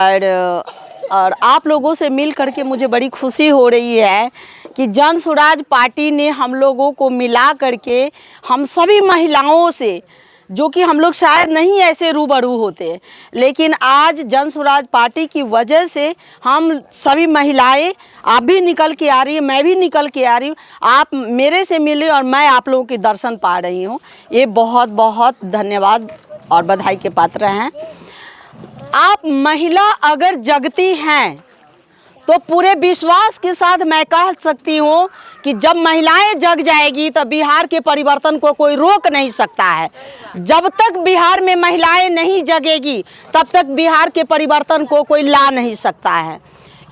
और आप लोगों से मिल करके मुझे बड़ी खुशी हो रही है कि जन स्वराज पार्टी ने हम लोगों को मिला करके हम सभी महिलाओं से, जो कि हम लोग शायद नहीं ऐसे रूबरू होते, लेकिन आज जन स्वराज पार्टी की वजह से हम सभी महिलाएं, आप भी निकल के आ रही है, मैं भी निकल के आ रही हूँ, आप मेरे से मिले और मैं आप लोगों के दर्शन पा रही हूँ। ये बहुत बहुत धन्यवाद और बधाई के पात्र हैं। आप महिला अगर जगती हैं तो पूरे विश्वास के साथ मैं कह सकती हूँ कि जब महिलाएं जग जाएगी तो बिहार के परिवर्तन को कोई रोक नहीं सकता है। जब तक बिहार में महिलाएं नहीं जगेगी तब तक बिहार के परिवर्तन को कोई ला नहीं सकता है,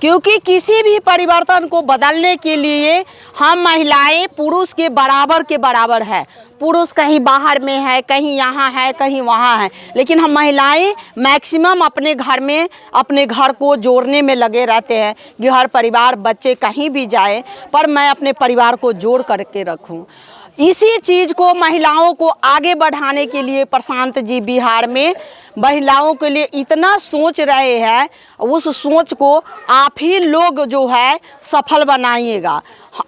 क्योंकि किसी भी परिवर्तन को बदलने के लिए हम महिलाएं पुरुष के बराबर है। पुरुष कहीं बाहर में है, कहीं यहाँ है, कहीं वहाँ है, लेकिन हम महिलाएं मैक्सिमम अपने घर में अपने घर को जोड़ने में लगे रहते हैं कि हर परिवार बच्चे कहीं भी जाए पर मैं अपने परिवार को जोड़ करके रखूं। इसी चीज़ को महिलाओं को आगे बढ़ाने के लिए प्रशांत जी बिहार में महिलाओं के लिए इतना सोच रहे हैं, उस सोच को आप ही लोग जो है सफल बनाइएगा।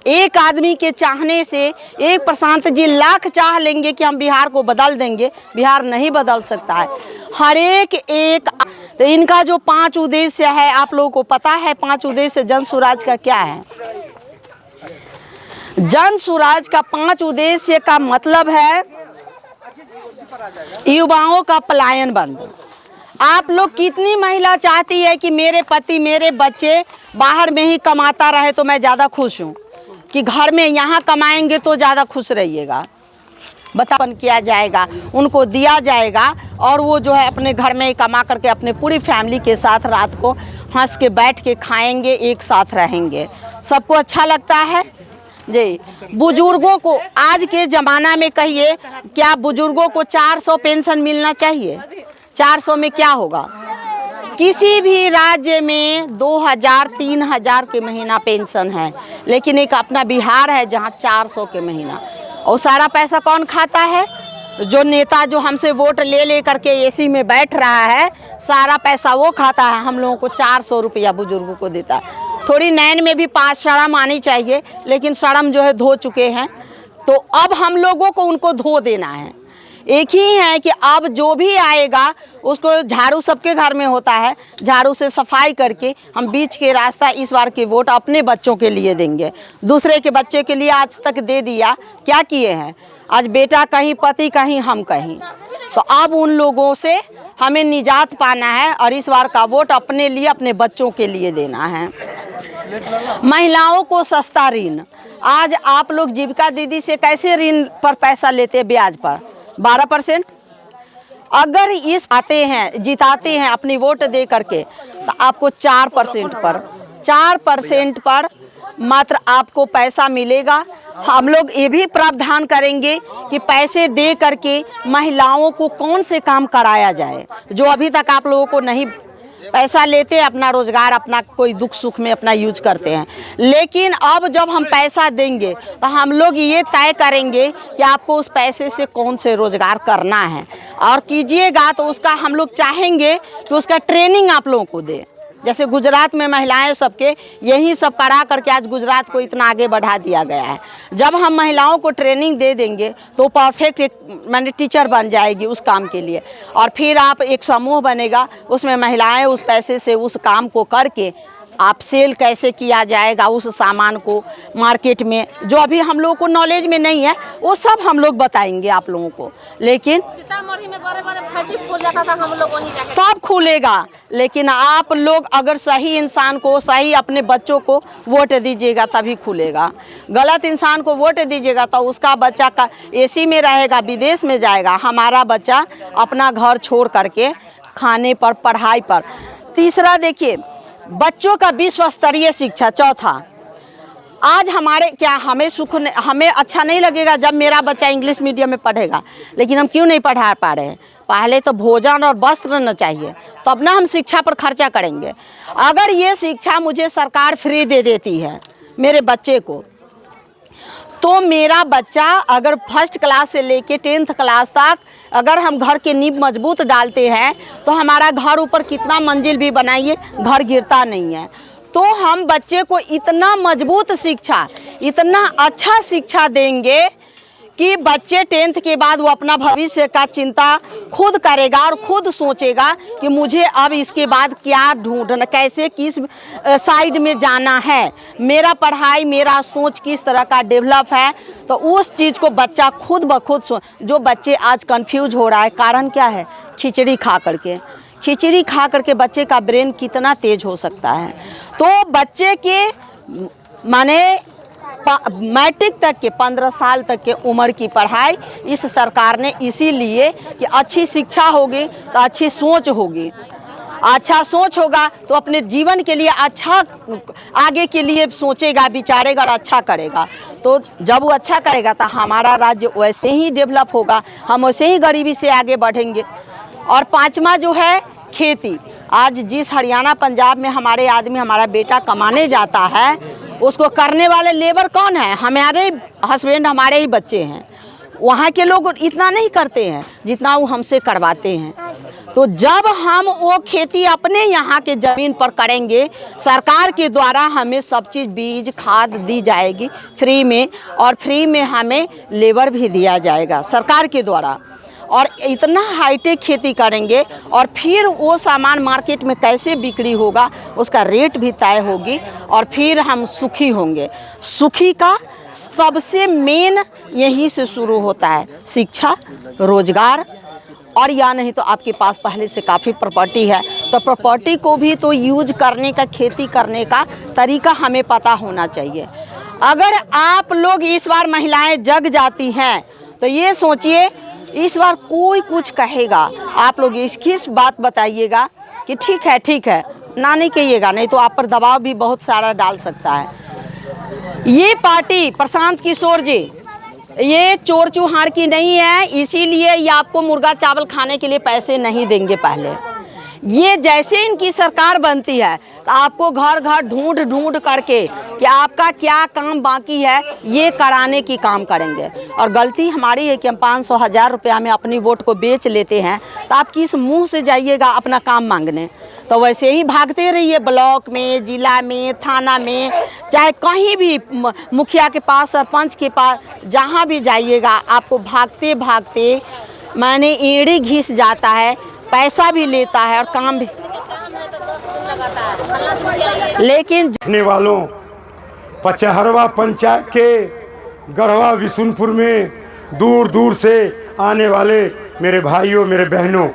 एक आदमी के चाहने से, एक प्रशांत जी लाख चाह लेंगे कि हम बिहार को बदल देंगे, बिहार नहीं बदल सकता है। हर एक तो इनका जो 5 उद्देश्य है, आप लोगों को पता है 5 उद्देश्य जन स्वराज का क्या है। जन स्वराज का 5 उद्देश्य का मतलब है युवाओं का पलायन बंद। आप लोग कितनी महिला चाहती है कि मेरे पति मेरे बच्चे बाहर में ही कमाता रहे तो मैं ज़्यादा खुश हूँ, कि घर में यहाँ कमाएंगे तो ज़्यादा खुश रहिएगा। बतावन किया जाएगा, उनको दिया जाएगा और वो जो है अपने घर में ही कमा करके अपने पूरी फैमिली के साथ रात को हंस के बैठ के खाएंगे, एक साथ रहेंगे। सबको अच्छा लगता है जी। बुजुर्गों को आज के ज़माना में कहिए, क्या बुजुर्गों को 400 पेंशन मिलना चाहिए? 400 में क्या होगा? किसी भी राज्य में 2000 3000 के महीना पेंशन है, लेकिन एक अपना बिहार है जहाँ 400 के महीना। और सारा पैसा कौन खाता है? जो नेता जो हमसे वोट ले करके एसी में बैठ रहा है, सारा पैसा वो खाता है। हम लोगों को 400 रुपया बुजुर्गों को देता है। थोड़ी नैन में भी 5 शर्म आनी चाहिए, लेकिन शर्म जो है धो चुके हैं, तो अब हम लोगों को उनको धो देना है। एक ही है कि अब जो भी आएगा उसको झाड़ू, सबके घर में होता है, झाड़ू से सफाई करके हम बीच के रास्ता इस बार के वोट अपने बच्चों के लिए देंगे। दूसरे के बच्चे के लिए आज तक दे दिया, क्या किए हैं? आज बेटा कहीं, पति कहीं, हम कहीं। तो अब उन लोगों से हमें निजात पाना है और इस बार का वोट अपने लिए, अपने बच्चों के लिए देना है। महिलाओं को सस्ता ऋण। आज आप लोग जीविका दीदी से कैसे ऋण पर पैसा लेते हैं? ब्याज पर 12%। अगर इस आते हैं, जिताते हैं अपनी वोट दे करके, तो आपको 4% पर मात्र आपको पैसा मिलेगा। हम लोग ये भी प्रावधान करेंगे कि पैसे दे करके महिलाओं को कौन से काम कराया जाए, जो अभी तक आप लोगों को नहीं पैसा लेते, अपना रोजगार, अपना कोई दुख सुख में अपना यूज करते हैं। लेकिन अब जब हम पैसा देंगे तो हम लोग ये तय करेंगे कि आपको उस पैसे से कौन से रोजगार करना है, और कीजिएगा तो उसका हम लोग चाहेंगे कि उसका ट्रेनिंग आप लोगों को दे। जैसे गुजरात में महिलाएं सबके यही सब करा करके आज गुजरात को इतना आगे बढ़ा दिया गया है। जब हम महिलाओं को ट्रेनिंग दे देंगे तो परफेक्ट एक मैंने टीचर बन जाएगी उस काम के लिए, और फिर आप एक समूह बनेगा, उसमें महिलाएं उस पैसे से उस काम को करके आप सेल कैसे किया जाएगा उस सामान को मार्केट में, जो अभी हम लोगों को नॉलेज में नहीं है, वो सब हम लोग बताएंगे आप लोगों को। लेकिन सीतामढ़ी में बड़े-बड़े फैक्ट्री खुल जाता था, हम लोग वहीं सब खुलेगा, लेकिन आप लोग अगर सही इंसान को, सही अपने बच्चों को वोट दीजिएगा तभी खुलेगा। गलत इंसान को वोट दीजिएगा तो उसका बच्चा का एसी में रहेगा, विदेश में जाएगा, हमारा बच्चा अपना घर छोड़ करके खाने पर, पढ़ाई पर। तीसरा देखिए, बच्चों का विश्व स्तरीय शिक्षा। चौथा, आज हमारे क्या हमें अच्छा नहीं लगेगा जब मेरा बच्चा इंग्लिश मीडियम में पढ़ेगा, लेकिन हम क्यों नहीं पढ़ा पा रहे हैं? पहले तो भोजन और वस्त्र न चाहिए, तब ना हम शिक्षा पर खर्चा करेंगे। अगर ये शिक्षा मुझे सरकार फ्री दे देती है मेरे बच्चे को, तो मेरा बच्चा अगर फर्स्ट क्लास से लेके 10th क्लास तक अगर हम घर के नींव मजबूत डालते हैं तो हमारा घर ऊपर कितना मंजिल भी बनाइए घर गिरता नहीं है। तो हम बच्चे को इतना मजबूत शिक्षा, इतना अच्छा शिक्षा देंगे कि बच्चे 10th के बाद वो अपना भविष्य का चिंता खुद करेगा और खुद सोचेगा कि मुझे अब इसके बाद क्या ढूंढना, कैसे किस साइड में जाना है, मेरा पढ़ाई मेरा सोच किस तरह का डेवलप है। तो उस चीज़ को बच्चा खुद ब खुद जो बच्चे आज कंफ्यूज हो रहा है, कारण क्या है? खिचड़ी खा करके। खिचड़ी खा करके बच्चे का ब्रेन कितना तेज हो सकता है। तो बच्चे के माने मैट्रिक तक के 15 साल तक के उम्र की पढ़ाई इस सरकार ने इसीलिए कि अच्छी शिक्षा होगी तो अच्छी सोच होगी, अच्छा सोच होगा तो अपने जीवन के लिए अच्छा आगे के लिए सोचेगा, विचारेगा और अच्छा करेगा। तो जब वो अच्छा करेगा तो हमारा राज्य वैसे ही डेवलप होगा, हम वैसे ही गरीबी से आगे बढ़ेंगे। और 5वां जो है खेती। आज जिस हरियाणा पंजाब में हमारे आदमी, हमारा बेटा कमाने जाता है, उसको करने वाले लेबर कौन है? हमारे हस्बैंड, हमारे ही बच्चे हैं। वहाँ के लोग इतना नहीं करते हैं जितना वो हमसे करवाते हैं। तो जब हम वो खेती अपने यहाँ के ज़मीन पर करेंगे, सरकार के द्वारा हमें सब चीज़ बीज खाद दी जाएगी फ्री में, और फ्री में हमें लेबर भी दिया जाएगा सरकार के द्वारा। और इतना हाईटेक खेती करेंगे और फिर वो सामान मार्केट में कैसे बिक्री होगा उसका रेट भी तय होगी, और फिर हम सुखी होंगे। सुखी का सबसे मेन यहीं से शुरू होता है, शिक्षा, रोजगार। और या नहीं तो आपके पास पहले से काफ़ी प्रॉपर्टी है तो प्रॉपर्टी को भी तो यूज करने का, खेती करने का तरीका हमें पता होना चाहिए। अगर आप लोग इस बार महिलाएं जग जाती हैं तो ये सोचिए इस बार कोई कुछ कहेगा, आप लोग इसकी बात बताइएगा कि ठीक है ना, नहीं कहिएगा, नहीं तो आप पर दबाव भी बहुत सारा डाल सकता है। ये पार्टी प्रशांत किशोर जी ये चोर चुहार की नहीं है, इसीलिए ये आपको मुर्गा चावल खाने के लिए पैसे नहीं देंगे। पहले ये जैसे इनकी सरकार बनती है तो आपको घर घर ढूंढ करके कि आपका क्या काम बाकी है ये कराने की काम करेंगे। और गलती हमारी है कि हम 500-1000 रुपया में अपनी वोट को बेच लेते हैं, तो आप किस मुंह से जाइएगा अपना काम मांगने? तो वैसे ही भागते रहिए, ब्लॉक में, जिला में, थाना में, चाहे कहीं भी मुखिया के पास, सरपंच के पास, जहाँ भी जाइएगा आपको भागते भागते माने एड़ी घिस जाता है, पैसा भी लेता है और काम भी। लेकिन देखने वालों, पचहरवा पंचायत के गढ़वा विशुनपुर में दूर दूर से आने वाले मेरे भाइयों, मेरे बहनों,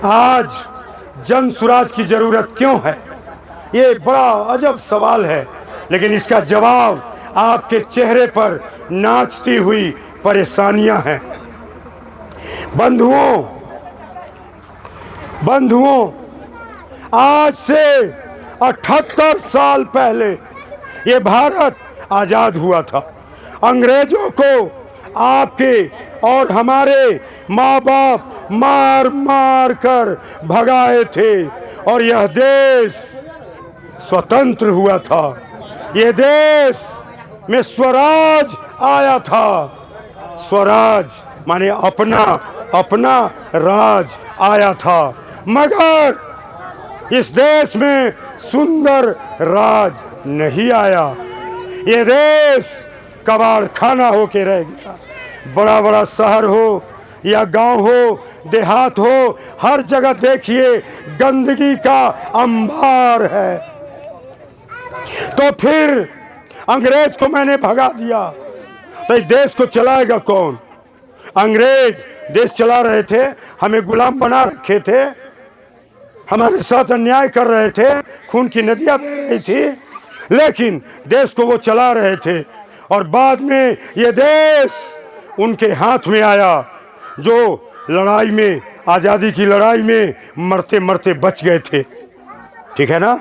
आज जन सुराज की ज़रूरत क्यों है? ये बड़ा अजब सवाल है, लेकिन इसका जवाब आपके चेहरे पर नाचती हुई परेशानियां हैं। बंधुओं, आज से 78 साल पहले ये भारत आज़ाद हुआ था। अंग्रेजों को आपके और हमारे माँ बाप मार मार कर भगाए थे और यह देश स्वतंत्र हुआ था। ये देश में स्वराज आया था। स्वराज माने अपना राज आया था, मगर इस देश में सुंदर राज नहीं आया। ये देश कबाड़ खाना होके रह गया। बड़ा बड़ा शहर हो या गांव हो, देहात हो, हर जगह देखिए गंदगी का अंबार है। तो फिर अंग्रेज को मैंने भगा दिया तो इस देश को चलाएगा कौन? अंग्रेज देश चला रहे थे, हमें गुलाम बना रखे थे, हमारे साथ अन्याय कर रहे थे, खून की नदियां बह रही थी, लेकिन देश को वो चला रहे थे। और बाद में ये देश उनके हाथ में आया जो लड़ाई में, आज़ादी की लड़ाई में मरते मरते बच गए थे। ठीक है ना?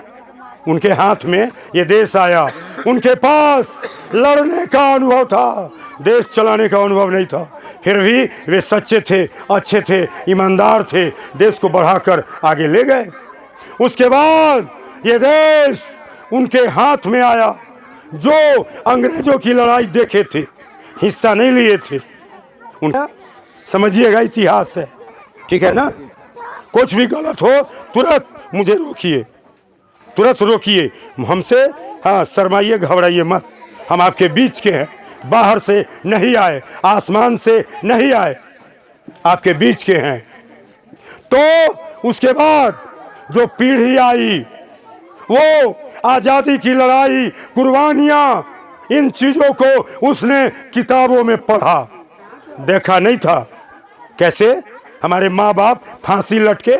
उनके हाथ में ये देश आया। उनके पास लड़ने का अनुभव था, देश चलाने का अनुभव नहीं था। फिर भी वे सच्चे थे, अच्छे थे, ईमानदार थे, देश को बढ़ाकर आगे ले गए। उसके बाद ये देश उनके हाथ में आया जो अंग्रेजों की लड़ाई देखे थे, हिस्सा नहीं लिए थे। उनका समझिएगा, इतिहास है, ठीक है ना। कुछ भी गलत हो तुरंत मुझे रोकिए, तुरंत रोकिए हमसे। हाँ, शर्माइए, घबराइए मत। हम आपके बीच के हैं, बाहर से नहीं आए, आसमान से नहीं आए, आपके बीच के हैं। तो उसके बाद जो पीढ़ी आई, वो आज़ादी की लड़ाई, कुर्बानियाँ, इन चीज़ों को उसने किताबों में पढ़ा, देखा नहीं था। कैसे हमारे माँ बाप फांसी लटके,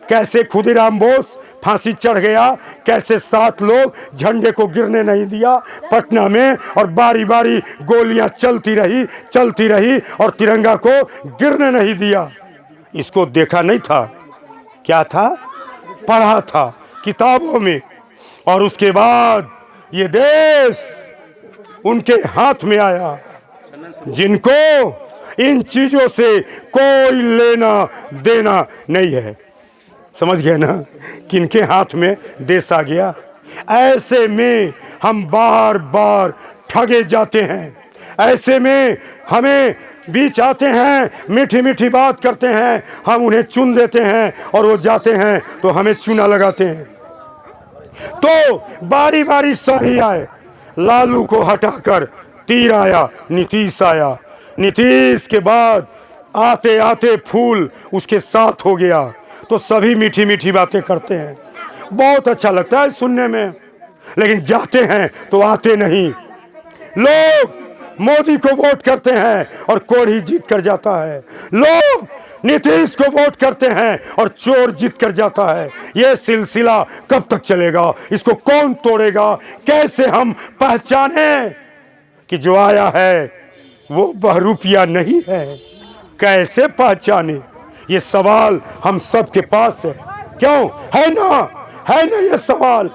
कैसे खुदीराम बोस फांसी चढ़ गया, कैसे 7 लोग झंडे को गिरने नहीं दिया पटना में, और बारी बारी गोलियां चलती रही और तिरंगा को गिरने नहीं दिया। इसको देखा नहीं था, क्या था, पढ़ा था किताबों में। और उसके बाद ये देश उनके हाथ में आया जिनको इन चीजों से कोई लेना देना नहीं है। समझ गए ना, किनके हाथ में देश आ गया। ऐसे में हम बार बार ठगे जाते हैं, ऐसे में हमें बीच आते हैं, मीठी मीठी बात करते हैं, हम उन्हें चुन देते हैं और वो जाते हैं तो हमें चूना लगाते हैं। तो बारी बारी सभी आए, लालू को हटाकर तीर आया, नीतीश आया, नीतीश के बाद आते आते फूल उसके साथ हो गया। तो सभी मीठी मीठी बातें करते हैं, बहुत अच्छा लगता है सुनने में, लेकिन जाते हैं तो आते नहीं। लोग मोदी को वोट करते हैं और कोढ़ी जीत कर जाता है, लोग नीतीश को वोट करते हैं और चोर जीत कर जाता है। ये सिलसिला कब तक चलेगा, इसको कौन तोड़ेगा? कैसे हम पहचाने कि जो आया है वो बहरूपिया नहीं है? कैसे पहचाने? ये सवाल हम सब के पास है। क्यों है ना ये सवाल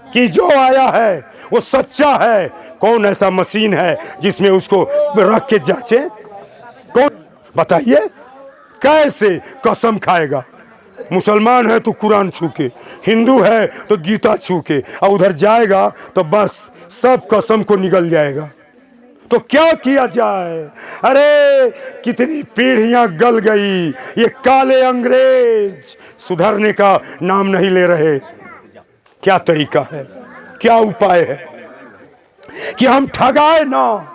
कि जो आया है वो सच्चा है। कौन ऐसा मशीन है जिसमें उसको रख के जांचे? कौन बताइए? कैसे कसम खाएगा? मुसलमान है तो कुरान छू के, हिंदू है तो गीता छू के, और उधर जाएगा तो बस सब कसम को निगल जाएगा। तो क्या किया जाए? अरे कितनी पीढ़ियां गल गई, ये काले अंग्रेज सुधरने का नाम नहीं ले रहे। क्या तरीका है, क्या उपाय है कि हम ठगाए ना?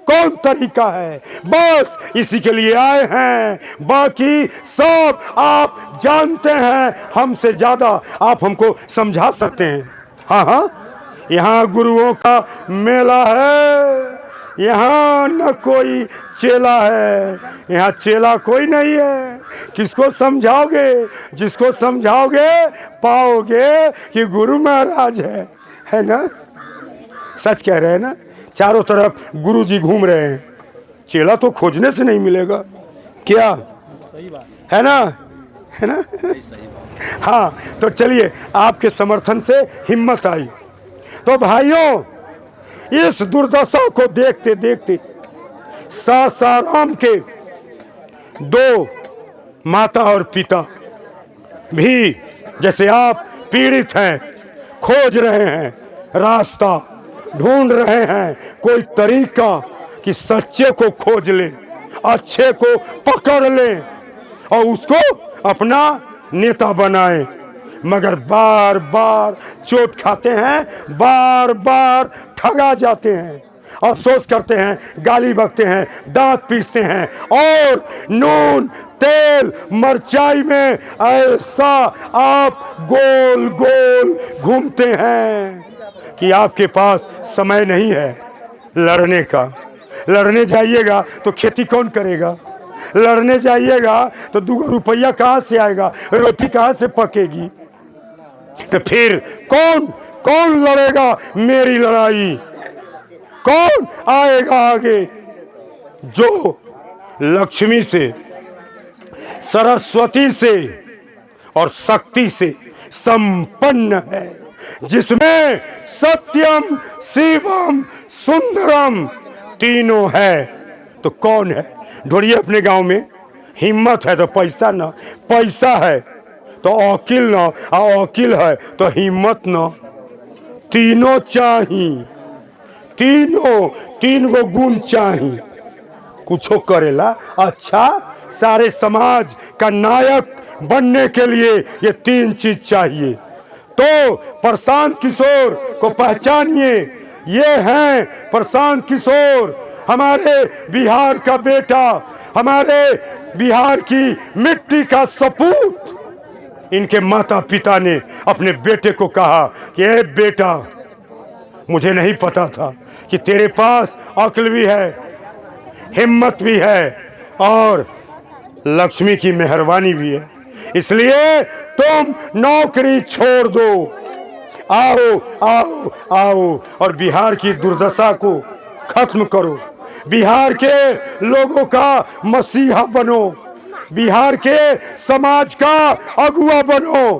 कौन तरीका है? बस इसी के लिए आए हैं, बाकी सब आप जानते हैं हमसे ज्यादा, आप हमको समझा सकते हैं। हाँ, यहाँ गुरुओं का मेला है, यहाँ न कोई चेला है, यहाँ चेला कोई नहीं है। किसको समझाओगे? जिसको समझाओगे पाओगे कि गुरु महाराज है ना? सच कह रहे हैं ना, चारों तरफ गुरुजी घूम रहे हैं, चेला तो खोजने से नहीं मिलेगा। क्या सही बात है ना? हाँ, तो चलिए, आपके समर्थन से हिम्मत आई। तो भाइयों, इस दुर्दशा को देखते देखते सासाराम के 2 माता और पिता भी जैसे आप पीड़ित हैं, खोज रहे हैं, रास्ता ढूंढ रहे हैं, कोई तरीका कि सच्चे को खोज ले, अच्छे को पकड़ ले और उसको अपना नेता बनाए, मगर बार बार चोट खाते हैं, बार बार ठगा जाते हैं, अफसोस करते हैं, गाली बकते हैं, दांत पीसते हैं और नून तेल मरचाई में ऐसा आप गोल गोल घूमते हैं कि आपके पास समय नहीं है लड़ने का। लड़ने जाइएगा तो खेती कौन करेगा? लड़ने जाइएगा तो 2 रुपया कहाँ से आएगा? रोटी कहाँ से पकेगी? तो फिर कौन लड़ेगा मेरी लड़ाई? कौन आएगा आगे? जो लक्ष्मी से, सरस्वती से और शक्ति से संपन्न है, जिसमें सत्यम शिवम सुंदरम तीनों है, तो कौन है? ढूंढिए अपने गांव में। हिम्मत है तो पैसा ना, पैसा है तो अकिल ना, और अकिल है तो हिम्मत ना। तीनों चाहिए, तीन गो गुण चाहिए। कुछो करेला। अच्छा, सारे समाज का नायक बनने के लिए ये 3 चीज चाहिए। तो प्रशांत किशोर को पहचानिए। ये हैं प्रशांत किशोर, हमारे बिहार का बेटा, हमारे बिहार की मिट्टी का सपूत। इनके माता पिता ने अपने बेटे को कहा कि ए बेटा, मुझे नहीं पता था कि तेरे पास अक्ल भी है, हिम्मत भी है और लक्ष्मी की मेहरबानी भी है, इसलिए तुम नौकरी छोड़ दो, आओ आओ आओ और बिहार की दुर्दशा को खत्म करो, बिहार के लोगों का मसीहा बनो, बिहार के समाज का अगुआ बनो।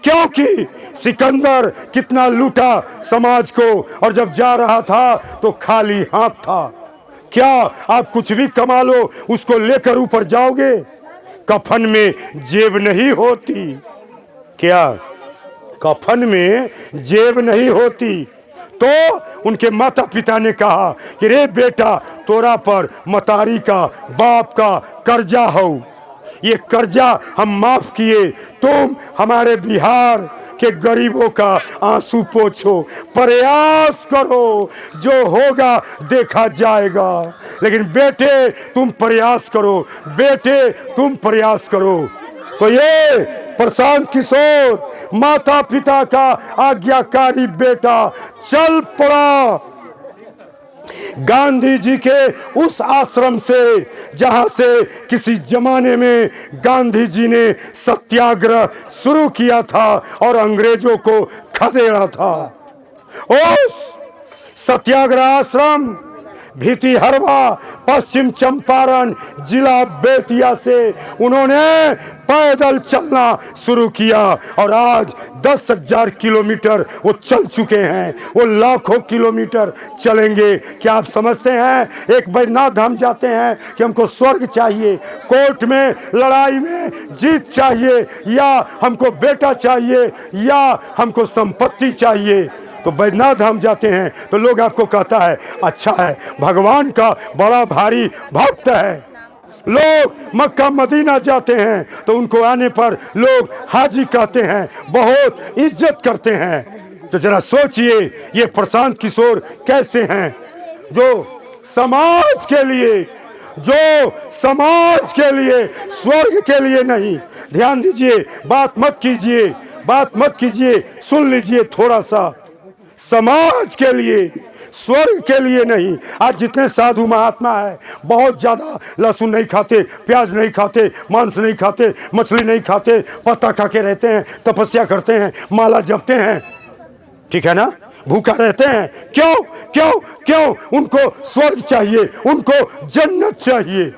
क्योंकि सिकंदर कितना लूटा समाज को, और जब जा रहा था तो खाली हाथ था। क्या आप कुछ भी कमा लो उसको लेकर ऊपर जाओगे? कफन में जेब नहीं होती। क्या कफन में जेब नहीं होती? तो उनके माता पिता ने कहा कि रे बेटा, तोरा पर मतारी का बाप का कर्जा हो, ये कर्जा हम माफ किए, तुम हमारे बिहार के गरीबों का आंसू पोंछो, प्रयास करो, जो होगा देखा जाएगा। लेकिन बेटे तुम प्रयास करो, बेटे तुम प्रयास करो। तो ये प्रशांत किशोर माता पिता का आज्ञाकारी बेटा चल पड़ा गांधी जी के उस आश्रम से जहां से किसी जमाने में गांधी जी ने सत्याग्रह शुरू किया था और अंग्रेजों को खदेड़ा था। उस सत्याग्रह आश्रम भितिहरवा, पश्चिम चंपारण जिला बेतिया से उन्होंने पैदल चलना शुरू किया और आज 10,000 किलोमीटर वो चल चुके हैं, वो लाखों किलोमीटर चलेंगे। क्या आप समझते हैं एक बैद्यनाथ धाम जाते हैं कि हमको स्वर्ग चाहिए, कोर्ट में लड़ाई में जीत चाहिए, या हमको बेटा चाहिए, या हमको संपत्ति चाहिए? तो बैद्यनाथ धाम जाते हैं तो लोग आपको कहता है अच्छा है, भगवान का बड़ा भारी भक्त है। लोग मक्का मदीना जाते हैं तो उनको आने पर लोग हाजी कहते हैं, बहुत इज्जत करते हैं। तो जरा सोचिए ये प्रशांत किशोर कैसे हैं, जो समाज के लिए, जो समाज के लिए, स्वर्ग के लिए नहीं। ध्यान दीजिए, बात मत कीजिए, बात मत कीजिए, सुन लीजिए थोड़ा सा। समाज के लिए, स्वर्ग के लिए नहीं। आज जितने साधु महात्मा है बहुत ज्यादा लहसुन नहीं खाते, प्याज नहीं खाते, मांस नहीं खाते, मछली नहीं खाते, पत्ता खा के रहते हैं, तपस्या करते हैं, माला जपते हैं, ठीक है ना, भूखा रहते हैं। क्यों क्यों क्यों? उनको स्वर्ग चाहिए, उनको जन्नत चाहिए।